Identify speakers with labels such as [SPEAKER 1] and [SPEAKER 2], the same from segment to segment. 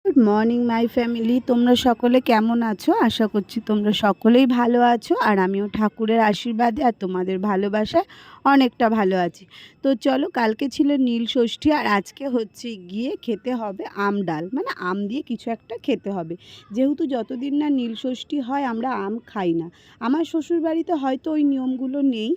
[SPEAKER 1] Good morning my family, তোমরা সকলে কেমন আছো? আশা করছি তোমরা সকলেই ভালো আছো, আর আমিও ঠাকুরের আশীর্বাদে আর তোমাদের ভালোবাসায় অনেকটা ভালো আছি। তো চলো, কালকে ছিল নীল ষষ্ঠী, আর আজকে হচ্ছে গিয়ে খেতে হবে আম ডাল, মানে আম দিয়ে কিছু একটা খেতে হবে। যেহেতু যতদিন না নীল ষষ্ঠী হয় আমরা আম খাই না। আমার শ্বশুরবাড়িতে হয়তো ওই নিয়মগুলো নেই,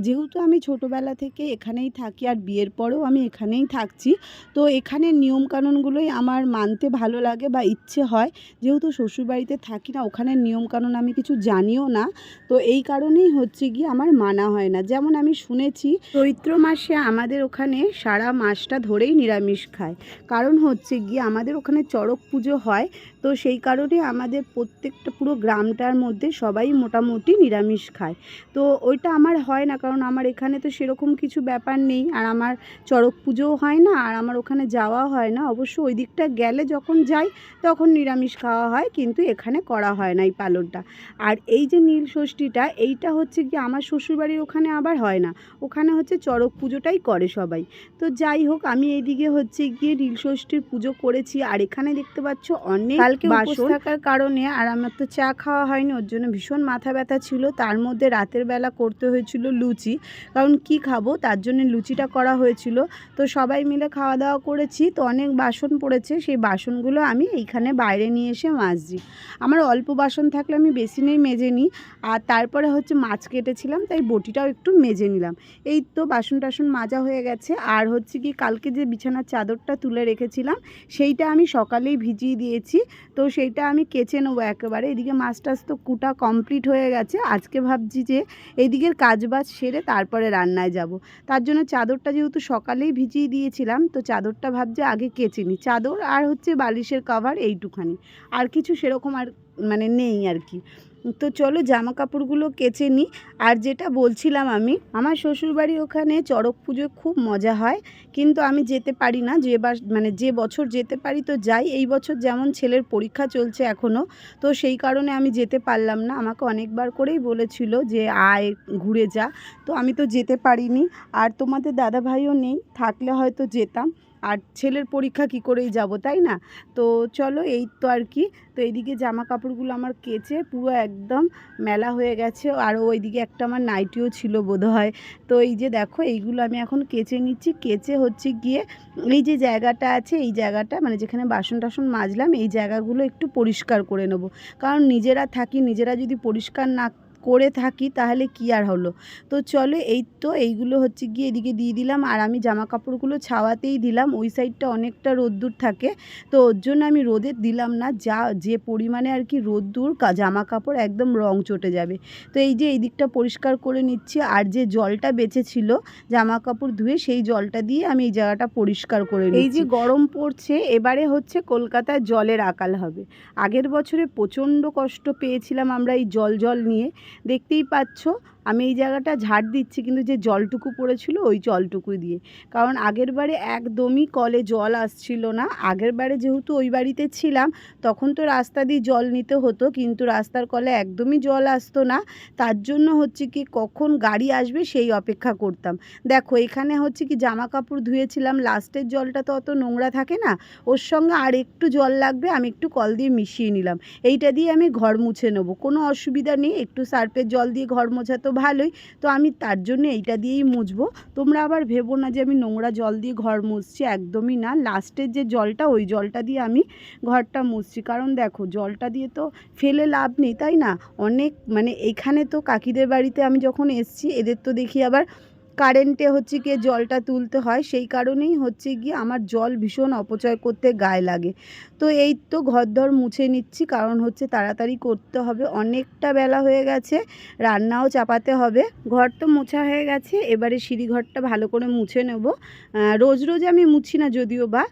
[SPEAKER 1] যেহেতু আমি ছোটোবেলা থেকে এখানেই থাকি আর বিয়ের পরেও আমি এখানেই থাকছি। তো এখানের নিয়মকানুনগুলোই আমার মানতে ভালো লাগে বা ইচ্ছে হয়। যেহেতু শ্বশুরবাড়িতে থাকি না, ওখানের নিয়মকানুন আমি কিছু জানিও না। তো এই কারণেই হচ্ছে গিয়ে আমার মানা হয় না। যেমন আমি শুনেছি চৈত্র মাসে আমাদের ওখানে সারা মাসটা ধরেই নিরামিষ খায়। কারণ হচ্ছে গিয়ে আমাদের ওখানে চড়ক পুজো হয়। তো সেই কারণে আমাদের প্রত্যেকটা পুরো গ্রামটার মধ্যে সবাই মোটামুটি নিরামিষ খায়। তো ওইটা আমার হয় না, কারণ আমার এখানে তো সেরকম কিছু ব্যাপার নেই, আর আমার চড়ক পুজোও হয় না, আর আমার ওখানে যাওয়া হয় না। অবশ্য ওই দিকটা গেলে যখন যাই তখন নিরামিষ খাওয়া হয়, কিন্তু এখানে করা হয় না এই পালনটা। আর এই যে নীল ষষ্ঠীটা, এইটা হচ্ছে কি আমার শ্বশুরবাড়ির ওখানে আবার হয় না। ওখানে হচ্ছে চড়ক পুজোটাই করে সবাই। তো যাই হোক, আমি এইদিকে হচ্ছে গিয়ে নীল ষষ্ঠীর পুজো করেছি, আর এখানে দেখতে পাচ্ছ অনেক কালকে উপোস থাকার কারণে আর আমার তো চা খাওয়া হয়নি, ওর জন্য ভীষণ মাথা ব্যথা ছিল। তার মধ্যে রাতের বেলা করতে হয়েছিল লুচি, কারণ কি খাবো, তার জন্য লুচিটা করা হয়েছিল। তো সবাই মিলে খাওয়া দাওয়া করেছি। তো অনেক বাসন পড়েছে, সেই বাসনগুলো আমি এইখানে বাইরে নিয়ে এসে মাজছি। আমার অল্প বাসন থাকলে আমি বেসিনেই মেজে নিই। আর তারপরে হচ্ছে মাছ কেটেছিলাম, তাই বটিটাও একটু মেজে নিলাম। এই তো বাসন টাসন মাজা হয়ে গেছে। আর হচ্ছে কি, কালকে যে বিছানার চাদরটা তুলে রেখেছিলাম সেইটা আমি সকালেই ভিজিয়ে দিয়েছি। তো সেইটা আমি কেচে নেবো একেবারে। এদিকে মাছ টাছ তো কুটা কমপ্লিট হয়ে গেছে। আজকে ভাবছি যে এদিকের কাজবাজ সেরে তারপরে রান্নায় যাব। তার জন্য চাদরটা যেহেতু সকালেই ভিজিয়ে দিয়েছিলাম, তো চাদরটা ভাবছি আগে কেচে নিই। চাদর আর হচ্ছে বালিশের কভার এইটুখানি, আর কিছু সেরকম আর মানে নেই আর কি। তো চলো জামা কাপড়গুলো কেচে নিই। আর যেটা বলছিলাম, আমি আমার শ্বশুরবাড়ি ওখানে চড়ক পুজো খুব মজা হয়, কিন্তু আমি যেতে পারি না। যে বছর যেতে পারি তো যাই। এই বছর যেমন ছেলের পরীক্ষা চলছে এখনও, তো সেই কারণে আমি যেতে পারলাম না। আমাকে অনেকবার করেই বলেছিল যে আয় ঘুরে যা, তো আমি তো যেতে পারিনি। আর তোমাদের দাদাভাইও নেই, থাকলে হয়তো যেতাম। আর ছেলের পরীক্ষা কি করেই যাব, তাই না? তো চলো, এই তো আর কি। তো এইদিকে জামা কাপড়গুলো আমার কেচে পুরো একদম মেলা হয়ে গেছে। আর ওইদিকে একটা আমার নাইটিও ছিল বোধহয়। তো এই যে দেখো, এইগুলো আমি এখন কেচে নিচ্ছি। কেচে হচ্ছে গিয়ে এই যে জায়গাটা আছে, এই জায়গাটা মানে যেখানে বাসন টাসন মাজলাম, এই জায়গাগুলো একটু পরিষ্কার করে নেবো। কারণ নিজেরা থাকি, নিজেরা যদি পরিষ্কার না করে থাকি তাহলে কি আর হলো। তো চলো, এই তো এইগুলো হচ্ছে গিয়ে এদিকে দিয়ে দিলাম। আর আমি জামা কাপড়গুলো ছাওয়াতেই দিলাম, ওই সাইডটা অনেকটা রোদ্দুর থাকে, তো ওর জন্য আমি রোদে দিলাম না। যে পরিমাণে আর কি রোদ্দুর, জামা কাপড় একদম রং চটে যাবে। তো এই যে এই দিকটা পরিষ্কার করে নিচ্ছি। আর যে জলটা বেঁচেছিল জামা কাপড় ধুয়ে, সেই জলটা দিয়ে আমি এই জায়গাটা পরিষ্কার করে নিচ্ছি। এই যে গরম পড়ছে, এবারে হচ্ছে কলকাতায় জলের আকাল হবে। আগের বছরে প্রচণ্ড কষ্ট পেয়েছিলাম আমরা এই জল নিয়ে। দেখতেই পাচ্ছ আমি এই জায়গাটা ঝাড় দিচ্ছি, কিন্তু যে জলটুকু পড়েছিল ওই জলটুকুই দিয়ে। কারণ আগের বারে একদমই কলে জল আসছিল না। আগের বারে যেহেতু ওই বাড়িতে ছিলাম, তখন তো রাস্তা দিয়ে জল নিতে হতো, কিন্তু রাস্তার কলে একদমই জল আসতো না। তার জন্য হচ্ছে কি, কখন গাড়ি আসবে সেই অপেক্ষা করতাম। দেখো এখানে হচ্ছে কি, জামা কাপড় ধুয়েছিলাম, লাস্টের জলটা তো অত নোংরা থাকে না, ওর সঙ্গে আর একটু জল লাগবে, আমি একটু কল দিয়ে মিশিয়ে নিলাম। এইটা দিয়ে আমি ঘর মুছে নেবো, কোনো অসুবিধা নেই। একটু সার্ফের জল দিয়ে ঘর মোছা তো ভালোই, তো আমি তার জন্য এইটা দিয়েই মুছবো। তোমরা আবার ভেবো না যে আমি নোংরা জল দিয়ে ঘর মুছছি, একদমই না। লাস্টের যে জলটা, ওই জলটা দিয়ে আমি ঘরটা মুছছি। কারণ দেখো, জলটা দিয়ে তো ফেলে লাভ নেই, তাই না? অনেক মানে এখানে তো কাকিদের বাড়িতে আমি যখন এসছি, এদের তো দেখি আবার কারেন্টে হচ্ছে গিয়ে জলটা তুলতে হয়। সেই কারণেই হচ্ছে গিয়ে আমার জল ভীষণ অপচয় করতে গায়ে লাগে। তো এই তো ঘরদর মুছে নিচ্ছি, কারণ হচ্ছে তাড়াতাড়ি করতে হবে, অনেকটা বেলা হয়ে গেছে, রান্নাও চাপাতে হবে। ঘর তো মোছা হয়ে গেছে, এবারে সিঁড়িঘরটা ভালো করে মুছে নেব। রোজ রোজ আমি মুছি না যদিও বা,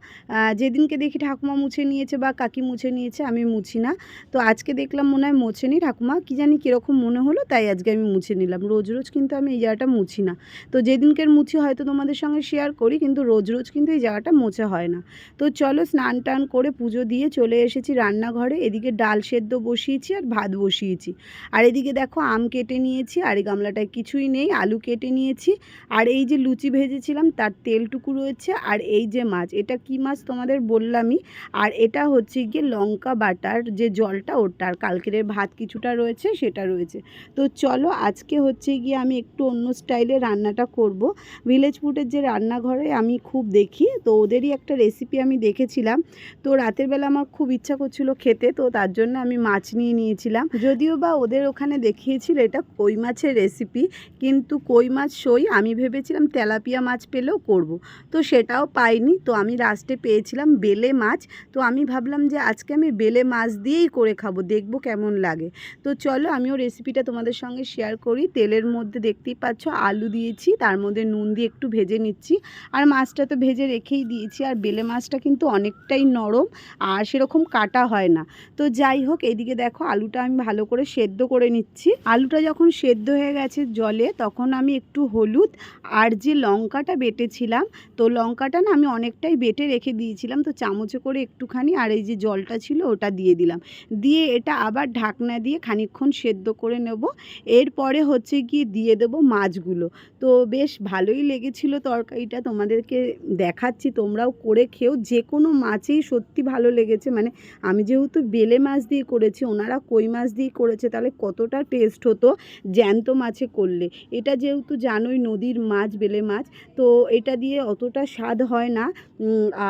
[SPEAKER 1] যেদিনকে দেখি ঠাকুমা মুছে নিয়েছে বা কাকি মুছে নিয়েছে, আমি মুছি না। তো আজকে দেখলাম মনে হয় মোছেনি ঠাকুমা, কি জানি কীরকম মনে হলো, তাই আজকে আমি মুছে নিলাম। রোজ রোজ কিন্তু আমি এই জায়গাটা মুছি না। তো যেদিনকের মুছি হয়তো তোমাদের সঙ্গে শেয়ার করি, কিন্তু রোজ রোজ কিন্তু এই জায়গাটা মোছা হয় না। তো চলো স্নান টান করে পুজো দিয়ে চলে এসেছি রান্নাঘরে। এদিকে ডাল সেদ্ধ বসিয়েছি আর ভাত বসিয়েছি। আর এদিকে দেখো আম কেটে নিয়েছি, আর এই গামলাটায় কিছুই নেই, আলু কেটে নিয়েছি। আর এই যে লুচি ভেজেছিলাম তার তেলটুকু রয়েছে। আর এই যে মাছ, এটা কি মাছ তোমাদের বললামই। আর এটা হচ্ছে গিয়ে লঙ্কা বাটার যে জলটা ওটা, আর কালকের ভাত কিছুটা রয়েছে সেটা রয়েছে। তো চলো আজকে হচ্ছে গিয়ে আমি একটু অন্য স্টাইলে রান্নাটা করব। ভিলেজ ফুডের যে রান্নাঘরে আমি খুব দেখি, তো ওদেরই একটা রেসিপি আমি দেখেছিলাম। তো রাতের বেলা আমার খুব ইচ্ছা করছিল খেতে, তো তার জন্য আমি মাছ নিয়ে নিয়েছিলাম। যদিও বা ওদের ওখানে দেখিয়েছিল এটা কই মাছের রেসিপি, কিন্তু কই মাছ সই, আমি ভেবেছিলাম তেলাপিয়া মাছ পেলেও করব। তো সেটাও পাইনি, তো আমি লাস্টে পেয়েছিলাম বেলে মাছ। তো আমি ভাবলাম যে আজকে আমি বেলে মাছ দিয়েই করে খাবো, দেখবো কেমন লাগে। তো চলো আমিও রেসিপিটা তোমাদের সঙ্গে শেয়ার করি। তেলের মধ্যে দেখতেই পাচ্ছ আলু দিয়েছি, তার মধ্যে নুন দিয়ে একটু ভেজে নিচ্ছি। আর মাছটা তো ভেজে রেখেই দিয়েছি। আর বেলে মাছটা কিন্তু অনেকটাই নরম, আর সেরকম কাটা হয় না। তো যাই হোক, এইদিকে দেখো আলুটা আমি ভালো করে সেদ্ধ করে নিচ্ছি। আলুটা যখন সেদ্ধ হয়ে গেছে জলে, তখন আমি একটু হলুদ আর যে লঙ্কাটা বেটেছিলাম, তো লঙ্কাটা না আমি অনেকটাই বেটে রেখে দিয়েছিলাম, তো চামচে করে একটুখানি, আর এই যে জলটা ছিল ওটা দিয়ে দিলাম। দিয়ে এটা আবার ঢাকনা দিয়ে খানিকক্ষণ সেদ্ধ করে নেব। এরপরে হচ্ছে গিয়ে দিয়ে দেবো মাছগুলো। তো বেশ ভালোই লেগেছিল তরকারিটা, তোমাদেরকে দেখাচ্ছি, তোমরাও করে খেও। যে কোনো মাছেই সত্যি ভালো লেগেছে। মানে আমি যেহেতু বেলে মাছ দিয়ে করেছি, ওনারা কই মাছ দিয়ে করেছে, তাহলে কতটা টেস্ট হতো জ্যান্ত মাছে করলে। এটা যেহেতু জানোই নদীর মাছ, বেলে মাছ, তো এটা দিয়ে অতটা স্বাদ হয় না।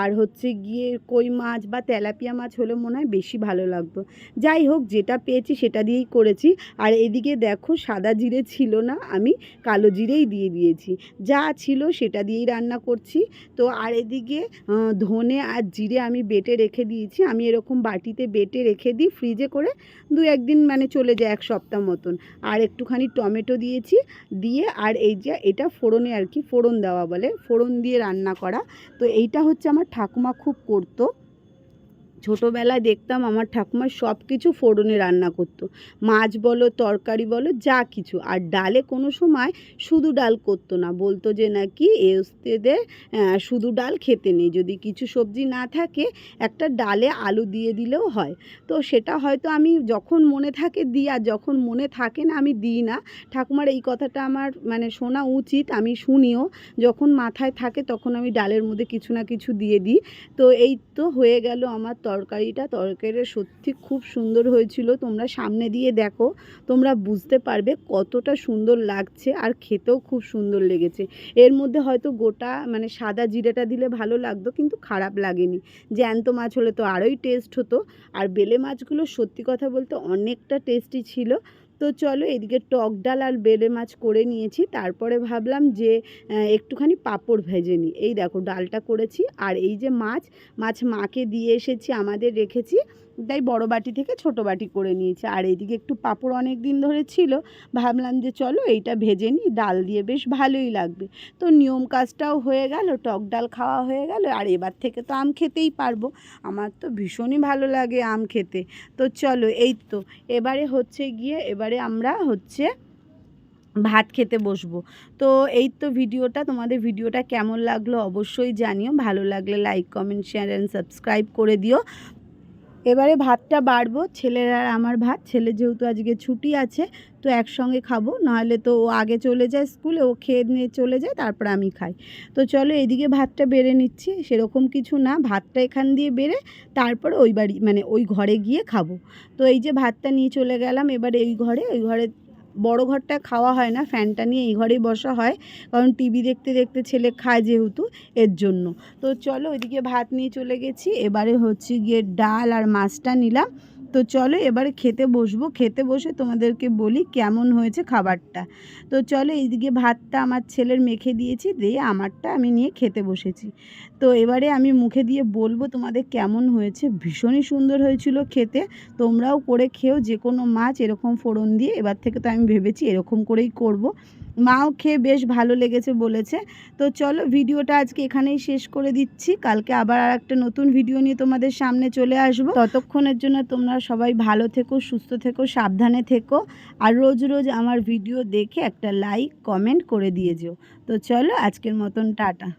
[SPEAKER 1] আর হচ্ছে গিয়ে কই মাছ বা তেলাপিয়া মাছ হলে মনে হয় বেশি ভালো লাগতো। যাই হোক, যেটা পেয়েছি সেটা দিয়েই করেছি। আর এদিকে দেখো সাদা জিরে ছিল না, আমি কালো জিরেই দিয়ে দিয়েছি। যা ছিল সেটা দিয়েই রান্না করছি। তো আর এদিকে ধনে আর জিরে আমি বেটে রেখে দিয়েছি। আমি এরকম বাটিতে বেটে রেখে দিই ফ্রিজে করে, 2-1 দিন মানে চলে যায়, 1 সপ্তাহ মতন। আর একটুখানি টমেটো দিয়েছি, দিয়ে আর এই যে এটা ফোড়নে আর কি, ফোড়ন দেওয়া বলে, ফোড়ন দিয়ে রান্না করা। তো এইটা হচ্ছে আমার ঠাকুমা খুব করতো। ছোটোবেলায় দেখতাম আমার ঠাকুমা সব কিছু ফোড়নে রান্না করতো, মাছ বলো তরকারি বলো যা কিছু। আর ডালে কোনো সময় শুধু ডাল করতো না, বলতো যে নাকি এদের শুধু ডাল খেতে নেই, যদি কিছু সবজি না থাকে একটা ডালে আলু দিয়ে দিলেও হয়। তো সেটা হয়তো আমি যখন মনে থাকে দিই, আর যখন মনে থাকে না আমি দিই না। ঠাকুমার এই কথাটা আমার মানে শোনা উচিত, আমি শুনিও। যখন মাথায় থাকে তখন আমি ডালের মধ্যে কিছু না কিছু দিয়ে দিই। তো এই তো হয়ে গেল আমার তরকারিটা সত্যি খুব সুন্দর হয়েছিল। তোমরা সামনে দিয়ে দেখো, তোমরা বুঝতে পারবে কতটা সুন্দর লাগছে, আর খেতেও খুব সুন্দর লেগেছে। এর মধ্যে হয়তো গোটা মানে সাদা জিরেটা দিলে ভালো লাগতো, কিন্তু খারাপ লাগেনি। জ্যান্ত মাছ হলে তো আরোই টেস্ট হতো। আর বেলে মাছগুলো সত্যি কথা বলতে অনেকটা টেস্টি ছিল। তো চলো এদিকে টক ডাল আর বেলে মাছ করে নিয়েছি, তারপরে ভাবলাম যে একটুখানি পাঁপড় ভেজে নিই। এই দেখো ডালটা করেছি, আর এই যে মাছ মাকে দিয়ে এসেছি, আমাদের রেখেছি, তাই বড় বাটি থেকে ছোট বাটি করে নিয়েছি। আর এইদিকে একটু পাঁপড় অনেক দিন ধরে ছিল, ভাবলাম যে চলো এইটা ভেজে নিই, ডাল দিয়ে বেশ ভালোই লাগবে। তো নিয়ম কাজটাও হয়ে গেল, টক ডাল খাওয়া হয়ে গেল। আর এবার থেকে তো আম খেতেই পারবো, আমার তো ভীষণই ভালো লাগে আম খেতে। তো চলো এই তো এবারে হচ্ছে গিয়ে, এবারে আমরা হচ্ছে ভাত খেতে বসবো। তো এই তো তোমাদের ভিডিওটা কেমন লাগলো অবশ্যই জানিও। ভালো লাগলে like, comment, share and subscribe করে দিও। এবারে ভাতটা বাড়বো, ছেলের আর আমার ভাত। ছেলে যেহেতু আজকে ছুটি আছে, তো একসঙ্গে খাবো, নাহলে তো ও আগে চলে যায় স্কুলে, ও খেয়ে নিয়ে চলে যায়, তারপর আমি খাই। তো চলো এদিকে ভাতটা বেড়ে নিচ্ছি। সেরকম কিছু না, ভাতটা এখান দিয়ে বেড়ে তারপরে ওই বাড়ি মানে ওই ঘরে গিয়ে খাবো। তো এই যে ভাতটা নিয়ে চলে গেলাম এবারে ওই ঘরে বড় ঘরটা খাওয়া হয় না, ফ্যানটা নিয়ে এই ঘরেই বসা হয়, কারণ টিভি দেখতে দেখতে ছেলে খায় যেহেতু, এর জন্য। তো চলো ওইদিকে ভাত নিয়ে চলে গেছি, এবারে হচ্ছে গিয়ে ডাল আর মাছটা নিলাম। তো চলো এবারে খেতে বসবো, খেতে বসে তোমাদেরকে বলি কেমন হয়েছে খাবারটা। তো চলো এইদিকে ভাতটা আমার ছেলের মেখে দিয়েছি, দিয়ে আমারটা আমি নিয়ে খেতে বসেছি। তো এবারে আমি মুখে দিয়ে বলবো তোমাদের কেমন হয়েছে। ভীষণই সুন্দর হয়েছিল খেতে। তোমরাও করে খেও যে কোনো মাছ এরকম ফোড়ন দিয়ে। এবার থেকে তো আমি ভেবেছি এরকম করেই করব। মাও খেয়ে বেশ ভালো লেগেছে বলেছে। তো চলো ভিডিওটা আজকে এখানেই শেষ করে দিচ্ছি। কালকে আবার আরেকটা নতুন ভিডিও নিয়ে তোমাদের সামনে চলে আসবো। ততক্ষণের জন্য তোমরা সবাই ভালো থেকো, সুস্থ থেকো, সাবধানে থেকো। আর রোজ রোজ আমার ভিডিও দেখে একটা লাইক কমেন্ট করে দিয়ে যেও। তো চলো আজকের মতন টাটা।